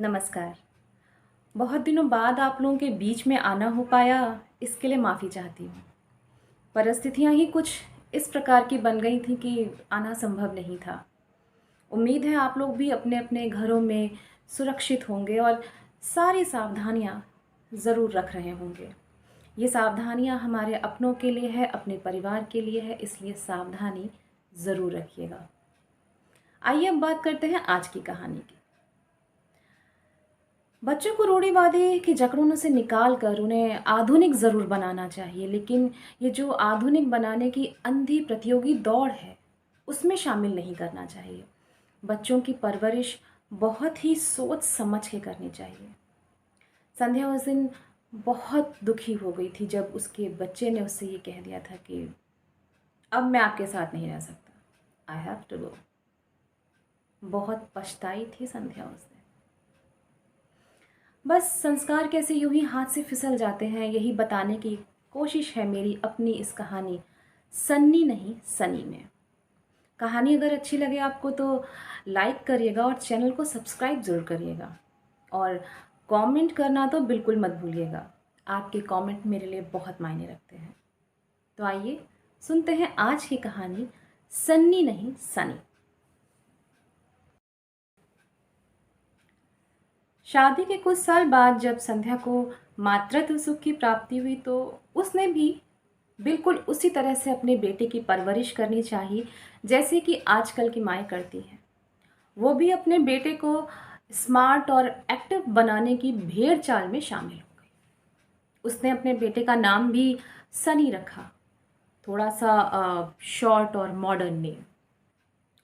नमस्कार। बहुत दिनों बाद आप लोगों के बीच में आना हो पाया, इसके लिए माफ़ी चाहती हूँ। परिस्थितियाँ ही कुछ इस प्रकार की बन गई थी कि आना संभव नहीं था। उम्मीद है आप लोग भी अपने-अपने घरों में सुरक्षित होंगे और सारी सावधानियाँ ज़रूर रख रहे होंगे। ये सावधानियाँ हमारे अपनों के लिए है, अपने परिवार के लिए है, इसलिए सावधानी ज़रूर रखिएगा। आइए अब बात करते हैं आज की कहानी की। बच्चों को रूढ़िवादी की जकड़ों से निकाल कर उन्हें आधुनिक ज़रूर बनाना चाहिए, लेकिन ये जो आधुनिक बनाने की अंधी प्रतियोगी दौड़ है, उसमें शामिल नहीं करना चाहिए। बच्चों की परवरिश बहुत ही सोच समझ के करनी चाहिए। संध्या उस दिन बहुत दुखी हो गई थी जब उसके बच्चे ने उससे ये कह दिया था कि अब मैं आपके साथ नहीं रह सकता, आई हैव टू गो। बहुत पछताई थी संध्या उस दिन। बस संस्कार कैसे यूं ही हाथ से फिसल जाते हैं, यही बताने की कोशिश है मेरी अपनी इस कहानी सन्नी नहीं सनी में। कहानी अगर अच्छी लगे आपको तो लाइक करिएगा और चैनल को सब्सक्राइब ज़रूर करिएगा और कमेंट करना तो बिल्कुल मत भूलिएगा। आपके कमेंट मेरे लिए बहुत मायने रखते हैं। तो आइए सुनते हैं आज की कहानी सन्नी नहीं सनी। शादी के कुछ साल बाद जब संध्या को मातृत्व सुख की प्राप्ति हुई तो उसने भी बिल्कुल उसी तरह से अपने बेटे की परवरिश करनी चाहिए जैसे कि आजकल की माएँ करती हैं। वो भी अपने बेटे को स्मार्ट और एक्टिव बनाने की भेड़ चाल में शामिल हो गई। उसने अपने बेटे का नाम भी सनी रखा, थोड़ा सा शॉर्ट और मॉडर्न नेम।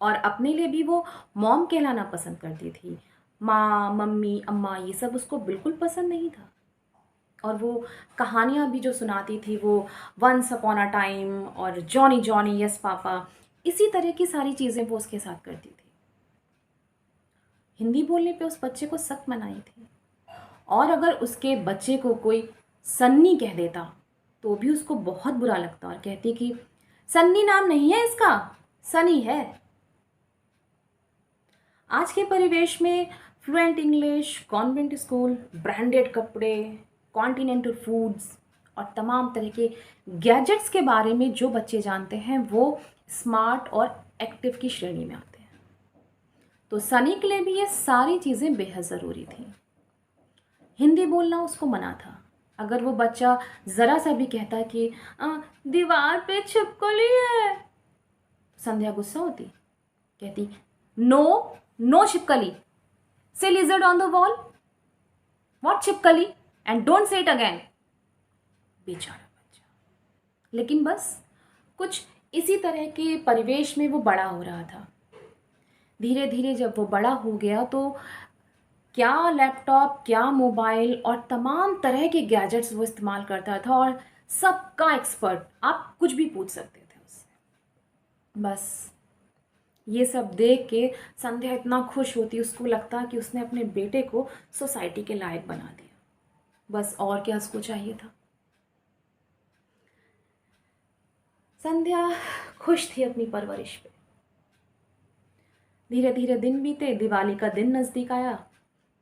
और अपने लिए भी वो मॉम कहलाना पसंद करती थी। माँ, मम्मी, अम्मा ये सब उसको बिल्कुल पसंद नहीं था। और वो कहानियाँ भी जो सुनाती थी वो वंस अपॉन अ टाइम और जॉनी जॉनी यस पापा, इसी तरह की सारी चीज़ें वो उसके साथ करती थी। हिंदी बोलने पे उस बच्चे को सख्त मनाही थी। और अगर उसके बच्चे को कोई सन्नी कह देता तो भी उसको बहुत बुरा लगता और कहती कि सन्नी नाम नहीं है इसका, सनी है। आज के परिवेश में fluent English, convent school, branded कपड़े, कॉन्टिनेंटल फूड्स और तमाम तरह के गैजेट्स के बारे में जो बच्चे जानते हैं वो स्मार्ट और एक्टिव की श्रेणी में आते हैं। तो सनी के लिए भी ये सारी चीज़ें बेहद ज़रूरी थी। हिंदी बोलना उसको मना था। अगर वो बच्चा ज़रा सा भी कहता कि दीवार पे छिपकली है, संध्या गुस्सा होती, कहती नो, नो छिपकली, say lizard on the wall, what छिपकली and don't say it again. बेचारा बच्चा। लेकिन बस कुछ इसी तरह के परिवेश में वो बड़ा हो रहा था। धीरे धीरे जब वो बड़ा हो गया तो क्या लैपटॉप, क्या मोबाइल और तमाम तरह के गैजेट्स वो इस्तेमाल करता था और सबका एक्सपर्ट, आप कुछ भी पूछ सकते थे उससे। बस ये सब देख के संध्या इतना खुश होती, उसको लगता कि उसने अपने बेटे को सोसाइटी के लायक बना दिया। बस और क्या उसको चाहिए था। संध्या खुश थी अपनी परवरिश पे। धीरे धीरे दिन बीते, दिवाली का दिन नज़दीक आया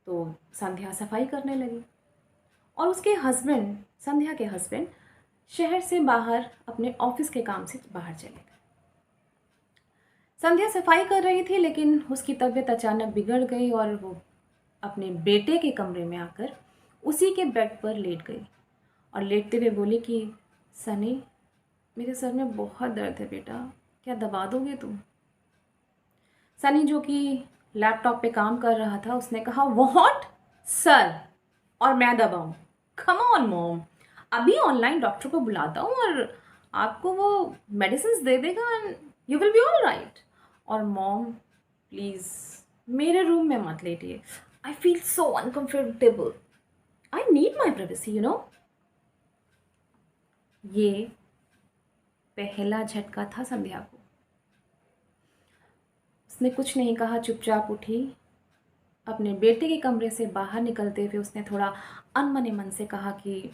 तो संध्या सफाई करने लगी और उसके हस्बैंड, संध्या के हस्बैंड, शहर से बाहर अपने ऑफिस के काम से बाहर चले गए। संध्या सफाई कर रही थी लेकिन उसकी तबीयत अचानक बिगड़ गई और वो अपने बेटे के कमरे में आकर उसी के बेड पर लेट गई और लेटते हुए बोली कि सनी, मेरे सर में बहुत दर्द है बेटा, क्या दबा दोगे तुम? सनी जो कि लैपटॉप पे काम कर रहा था उसने कहा व्हाट, सर और मैं दबाऊं? कम ऑन मॉम, अभी ऑनलाइन डॉक्टर को बुलाता हूँ और आपको वो मेडिसिन दे देगा and you will be all right. और मॉम प्लीज़ मेरे रूम में मत लेटिए, I feel so uncomfortable, I need my privacy you know. ये पहला झटका था संध्या को। उसने कुछ नहीं कहा, चुपचाप उठी। अपने बेटे के कमरे से बाहर निकलते हुए उसने थोड़ा अनमने मन से कहा कि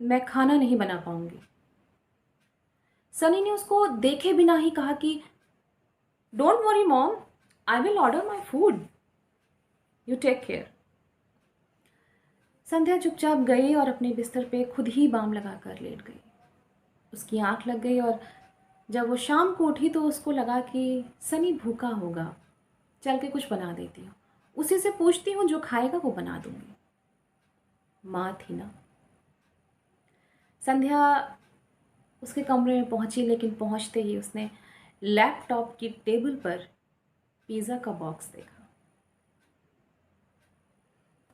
मैं खाना नहीं बना पाऊंगी। सनी ने उसको देखे बिना ही कहा कि don't worry mom, I will order my food, you take care. Sandhya चुपचाप गई और अपने बिस्तर पे खुद ही बाम लगा कर लेट गई। उसकी आंख लग गई और जब वो शाम को उठी तो उसको लगा कि सनी भूखा होगा, चल के कुछ बना देती हूँ, उसी से पूछती हूँ, जो खाएगा वो बना दूंगी। माँ थी ना। संध्या उसके कमरे में पहुंची, लेकिन पहुंचते ही उसने लैपटॉप की टेबल पर पिज़्ज़ा का बॉक्स देखा।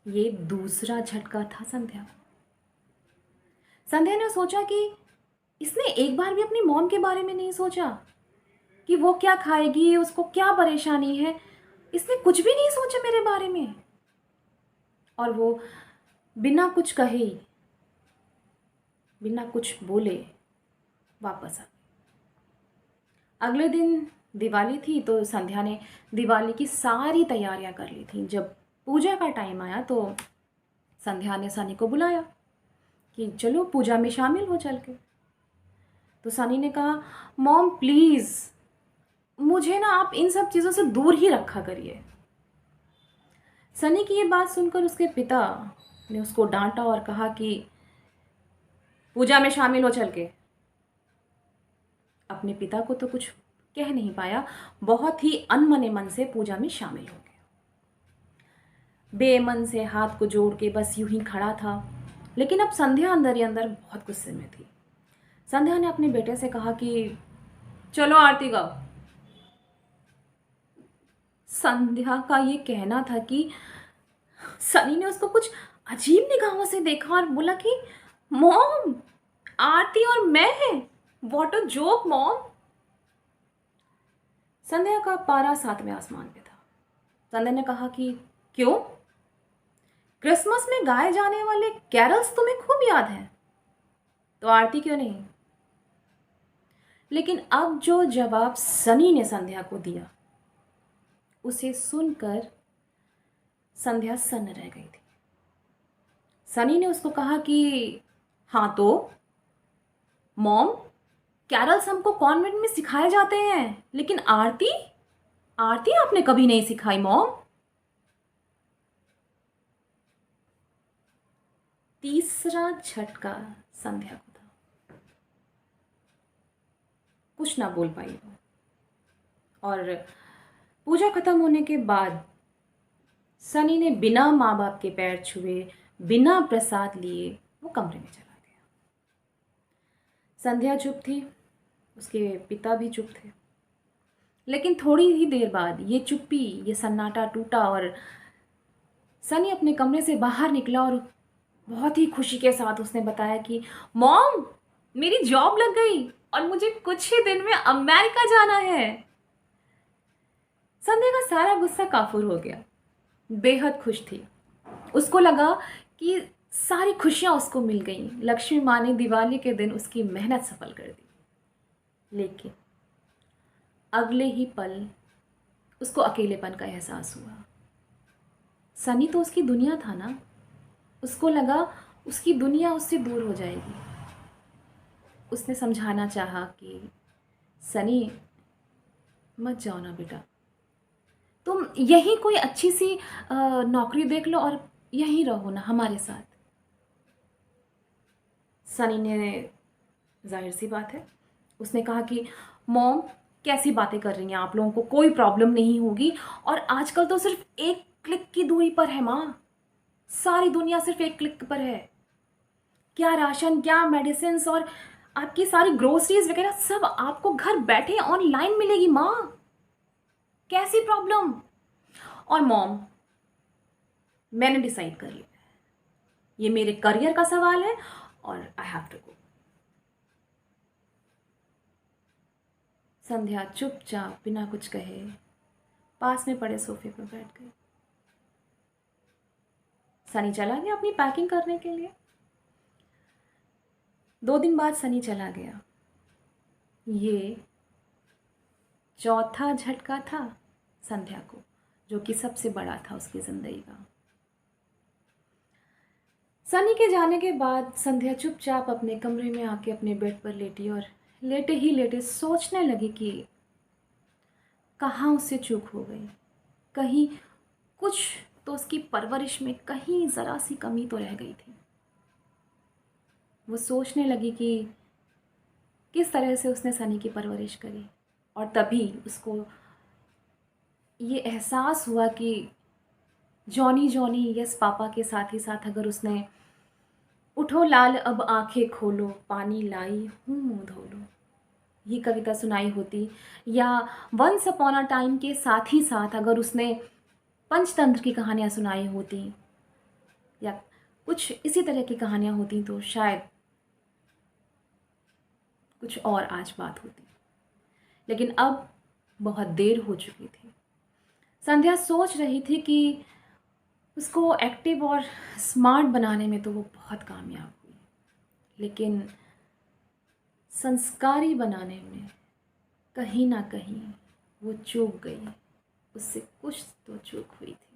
ये दूसरा झटका था संध्या। संध्या ने सोचा कि इसने एक बार भी अपनी मॉम के बारे में नहीं सोचा कि वो क्या खाएगी, उसको क्या परेशानी है। इसने कुछ भी नहीं सोचा मेरे बारे में। और वो बिना कुछ कहे, बिना कुछ बोले वापस आ गई। अगले दिन दिवाली थी तो संध्या ने दिवाली की सारी तैयारियां कर ली थी। जब पूजा का टाइम आया तो संध्या ने सनी को बुलाया कि चलो पूजा में शामिल हो चल के। तो सनी ने कहा, मॉम प्लीज़ मुझे ना आप इन सब चीज़ों से दूर ही रखा करिए। सनी की ये बात सुनकर उसके पिता ने उसको डांटा और कहा कि पूजा में शामिल हो चल के। अपने पिता को तो कुछ कह नहीं पाया, बहुत ही अनमने मन से पूजा में शामिल हो गया। बेमन से हाथ को जोड़ के बस यूं ही खड़ा था। लेकिन अब संध्या अंदर ही अंदर बहुत गुस्से में थी। संध्या ने अपने बेटे से कहा कि चलो आरती गाओ। संध्या का ये कहना था कि सनी ने उसको कुछ अजीब निगाहों से देखा और बोला कि मॉम, आरती और मैं, व्हाट अ जोक मॉम। संध्या का पारा 7वें आसमान पे था। संध्या ने कहा कि क्यों, क्रिसमस में गाए जाने वाले कैरल्स तुम्हें खूब याद हैं, तो आरती क्यों नहीं। लेकिन अब जो जवाब सनी ने संध्या को दिया, उसे सुनकर संध्या सन्न रह गई थी। सनी ने उसको कहा कि हाँ तो मॉम, कैरल्स हमको कॉन्वेंट में सिखाए जाते हैं, लेकिन आरती, आरती आपने कभी नहीं सिखाई मॉम। तीसरा झटका संध्या को था। कुछ ना बोल पाई वो। और पूजा खत्म होने के बाद सनी ने बिना माँ बाप के पैर छुए, बिना प्रसाद लिए वो कमरे में चला गया। संध्या चुप थी, उसके पिता भी चुप थे। लेकिन थोड़ी ही देर बाद ये चुप्पी, ये सन्नाटा टूटा और सनी अपने कमरे से बाहर निकला और बहुत ही खुशी के साथ उसने बताया कि मॉम, मेरी जॉब लग गई और मुझे कुछ ही दिन में अमेरिका जाना है। संध्या का सारा गुस्सा काफूर हो गया। बेहद खुश थी। उसको लगा कि सारी खुशियां उसको मिल गईं। लक्ष्मी माँ ने दिवाली के दिन उसकी मेहनत सफल कर दी। लेकिन अगले ही पल उसको अकेलेपन का एहसास हुआ। सनी तो उसकी दुनिया था ना। उसको लगा उसकी दुनिया उससे दूर हो जाएगी। उसने समझाना चाहा कि सनी, मत जाओ ना बेटा, तुम यहीं कोई अच्छी सी नौकरी देख लो और यहीं रहो ना हमारे साथ। सनी ने, जाहिर सी बात है, उसने कहा कि मॉम, कैसी बातें कर रही हैं आप, लोगों को कोई प्रॉब्लम नहीं होगी और आजकल तो सिर्फ एक क्लिक की दूरी पर है माँ। सारी दुनिया सिर्फ एक क्लिक पर है। क्या राशन, क्या मेडिसिन और आपकी सारी ग्रोसरीज वगैरह सब आपको घर बैठे ऑनलाइन मिलेगी माँ। कैसी प्रॉब्लम। और मॉम, मैंने डिसाइड कर लिया, ये मेरे करियर का सवाल है और आई हैव टू गो। संध्या चुपचाप बिना कुछ कहे पास में पड़े सोफे पर बैठ गई। सनी चला गया अपनी पैकिंग करने के लिए। 2 दिन बाद सनी चला गया। ये चौथा झटका था संध्या को, जो कि सबसे बड़ा था उसकी जिंदगी का। सनी के जाने के बाद संध्या चुपचाप अपने कमरे में आके अपने बेड पर लेटी और लेटे ही लेटे सोचने लगी कि कहाँ उससे चूक हो गई। कहीं कुछ तो उसकी परवरिश में कहीं ज़रा सी कमी तो रह गई थी। वो सोचने लगी कि किस तरह से उसने सनी की परवरिश करी, और तभी उसको ये एहसास हुआ कि जॉनी जॉनी यस पापा के साथ ही साथ अगर उसने उठो लाल अब आंखें खोलो पानी लाई हूँ मुँह धो लो, ये कविता सुनाई होती, या वंस अपॉन अ टाइम के साथ ही साथ अगर उसने पंचतंत्र की कहानियाँ सुनाई होती या कुछ इसी तरह की कहानियाँ होती, तो शायद कुछ और आज बात होती। लेकिन अब बहुत देर हो चुकी थी। संध्या सोच रही थी कि उसको एक्टिव और स्मार्ट बनाने में तो वो बहुत कामयाब हुई, लेकिन संस्कारी बनाने में कहीं ना कहीं वो चूक गई। उससे कुछ तो चूक हुई थी।